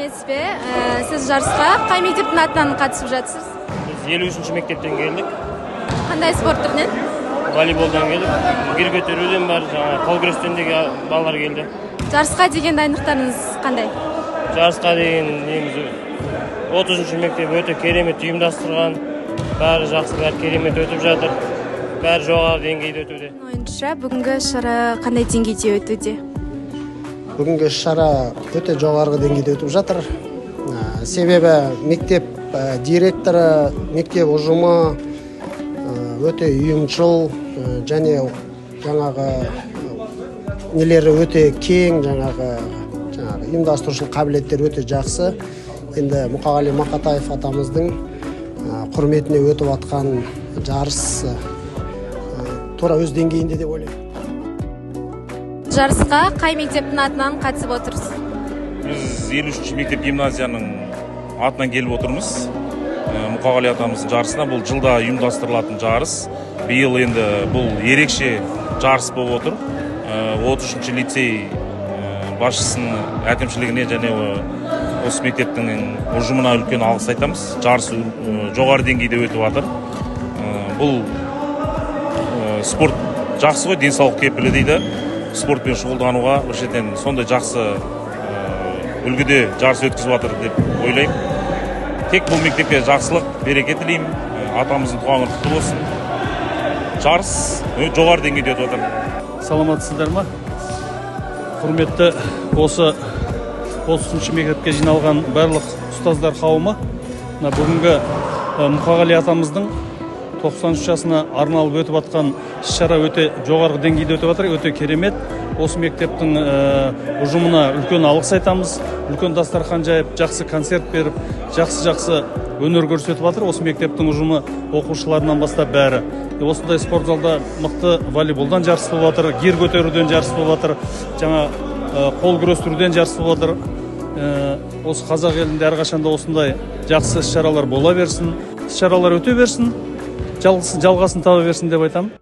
эмеспи. Сиз жарыска кай мектептин атынан катышып жатсыз? Biz 53-cü mektepten geldik. Кандай спорт түрүнөн? Voleyboldan geldik. Gir götürүүдөн бар, кол күрөстөндөгү балдар келди. Жарыска деген дайындыктарыңыз кандай? Жарыска деген негизи 30-cü мектеп өтө керемет уюмдастырган. Баары жакшы, баары керемет өтүп жатыр. Баары жогору деңгейде өтүүдө. Оюнча бүгүнкү шара кандай деңгейде өтүүдө? Бүгүнкү шара өтө жогорку деңгейде өтүп жатыр. Себеби мектеп директору, мектеп ужуму өтө уюмчул жана жаңагы нелери өтө кең, жаңагы уюмдастырушулук кабилеттери өтө жакшы. Энди Мукагали Макатаев атамыздын курметине өтүп аткан жарыс туура өз деңгейинде деп ойлойм. Жарыска кай мектептин атынан катышып отурсуз? Biz 53-cü мектеп гимназиянын атынан келип отурмуз. Мукагали атамыздын жарысына бул жылда уюмдастырылатын жарыс. Быйыл энди бул эрекше жарыс болуп отур. 30-cı лицей башчысынын акимчилигине жана осы мектептин ужумуна үлкөн алгыс айтамыз. Жарыс жогору деңгейде өтүп атыр. Бул спорт жакшы го, денсаулык кепили дейди. Спортпен шугулданууга ошентен сондай жакшы үлгүдө жарыс өткүзүп атыр деп ойлойм. Тек бул мектепке жакшылык, береке тилейм. Атамыздын тууган күнү куттуу болсун. Жарыс жогору деңгейде өтүп атыр. Саламатсыздар ма? Құрметті осы 30-cı мектепке жиналған барлық ұстаздар қауымы, бүгінгі Мукагали атамыздың 93 жасына арналып өтіп атқан іс-шара өте жоғарғы деңгейде өтіп атыр, өте керемет. Осы мектептің ұжымына үлкен алғыс айтамыз. Үлкен дастархан жайып, жақсы концерт беріп, жақсы өнер көрсетіп атыр. Осы мектептің ұжымы оқушыларынан бастап бәрі. Осындай спорт залда мықты волейболдан жарыс болып атыр, гир көтеруден жарыс болып атыр, жаңа қол күрестіруден жарыс болып атыр. Осы қазақ елінде әрқашанда осындай жақсы іс-шаралар бола берсін, іс-шаралар өте берсін, жалғасын таба берсін деп айтамын.